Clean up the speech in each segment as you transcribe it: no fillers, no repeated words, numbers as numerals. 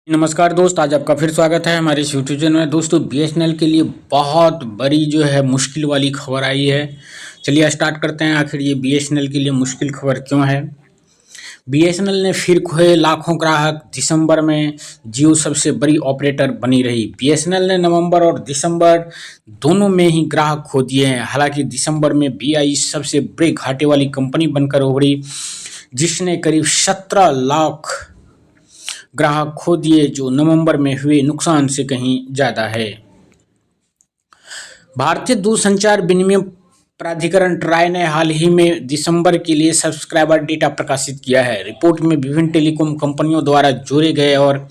नमस्कार दोस्त, आज आपका फिर स्वागत है हमारे इस यूट्यूब चैनल में। दोस्तों, बीएसएनएल के लिए बहुत बड़ी जो है मुश्किल वाली खबर आई है। चलिए स्टार्ट करते हैं, आखिर ये बीएसएनएल के लिए मुश्किल खबर क्यों है। बीएसएनएल ने फिर खोए लाखों ग्राहक, दिसंबर में जियो सबसे बड़ी ऑपरेटर बनी रही। बीएसएनएल ने नवंबर और दिसंबर दोनों में ही ग्राहक खो दिए हैं। हालांकि दिसंबर में बीआई सबसे बड़े घाटे वाली कंपनी बनकर उभरी, जिसने करीब 17 लाख ग्राहक खो दिए, जो नवंबर में हुए नुकसान से कहीं ज्यादा है। भारतीय दूरसंचार विनिमय प्राधिकरण ट्राई ने हाल ही में दिसंबर के लिए सब्सक्राइबर डेटा प्रकाशित किया है। रिपोर्ट में विभिन्न टेलीकॉम कंपनियों द्वारा जोड़े गए और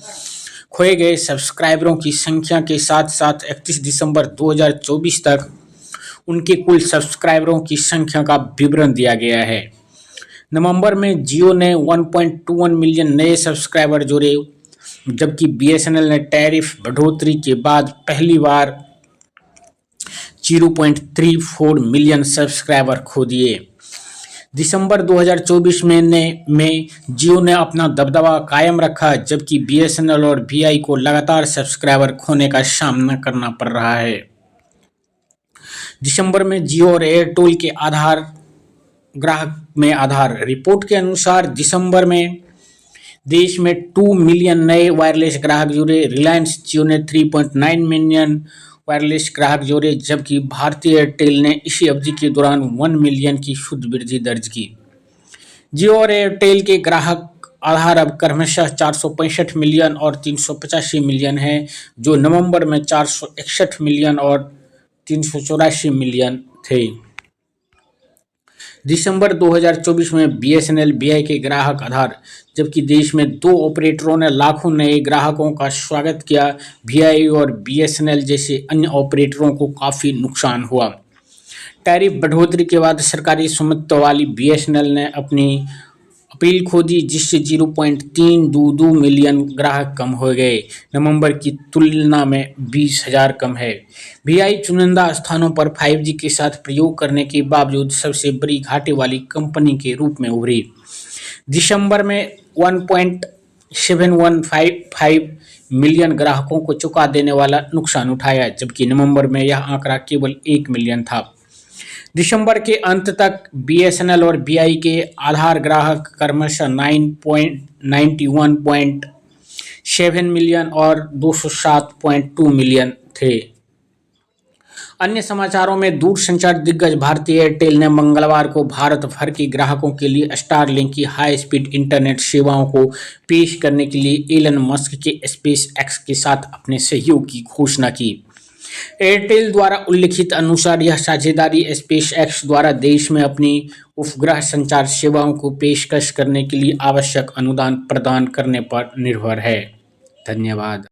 खोए गए सब्सक्राइबरों की संख्या के साथ साथ 31 दिसंबर 2024 तक उनके कुल सब्सक्राइबरों की संख्या का विवरण दिया गया है। नवंबर में जियो ने 1.21 मिलियन नए सब्सक्राइबर जोड़े, जबकि बीएसएनएल ने टैरिफ बढ़ोतरी के बाद पहली बार 0.34 मिलियन सब्सक्राइबर खो दिए। दिसंबर 2024 में जियो ने अपना दबदबा कायम रखा, जबकि बीएसएनएल और वीआई को लगातार सब्सक्राइबर खोने का सामना करना पड़ रहा है। दिसंबर में जियो और एयरटेल के ग्राहक में आधार रिपोर्ट के अनुसार दिसंबर में देश में 2 मिलियन नए वायरलेस ग्राहक जुड़े। रिलायंस जियो ने 3.9 मिलियन वायरलेस ग्राहक जोड़े, जबकि भारतीय एयरटेल ने इसी अवधि के दौरान 1 मिलियन की शुद्ध वृद्धि दर्ज की। जियो और एयरटेल के ग्राहक आधार अब क्रमशः 465 मिलियन और 385 मिलियन है, जो नवंबर में 461 मिलियन और 384 मिलियन थे। दिसंबर 2024 में बीएसएनएल वीआई के ग्राहक आधार, जबकि देश में दो ऑपरेटरों ने लाखों नए ग्राहकों का स्वागत किया। वीआई और बीएसएनएल जैसे अन्य ऑपरेटरों को काफ़ी नुकसान हुआ। टैरिफ बढ़ोतरी के बाद सरकारी स्वामित्व वाली बीएसएनएल ने अपनी अपील खो दी, जिससे 0.322 मिलियन ग्राहक कम हो गए। नवंबर की तुलना में 20,000 कम है। वीआई चुनिंदा स्थानों पर 5G के साथ प्रयोग करने के बावजूद सबसे बड़ी घाटे वाली कंपनी के रूप में उभरी। दिसंबर में 1.715 मिलियन ग्राहकों को चुका देने वाला नुकसान उठाया, जबकि नवंबर में यह आंकड़ा केवल 1 मिलियन था। दिसंबर के अंत तक बीएसएनएल और वीआई के आधार ग्राहक क्रमशः 91.7 मिलियन और 207.2 मिलियन थे। अन्य समाचारों में दूरसंचार दिग्गज भारती एयरटेल ने मंगलवार को भारत भर के ग्राहकों के लिए स्टारलिंक की हाई स्पीड इंटरनेट सेवाओं को पेश करने के लिए एलन मस्क के स्पेस एक्स के साथ अपने सहयोग की घोषणा की। एयरटेल द्वारा उल्लिखित अनुसार यह साझेदारी स्पेस एक्स द्वारा देश में अपनी उपग्रह संचार सेवाओं को पेशकश करने के लिए आवश्यक अनुदान प्रदान करने पर निर्भर है। धन्यवाद।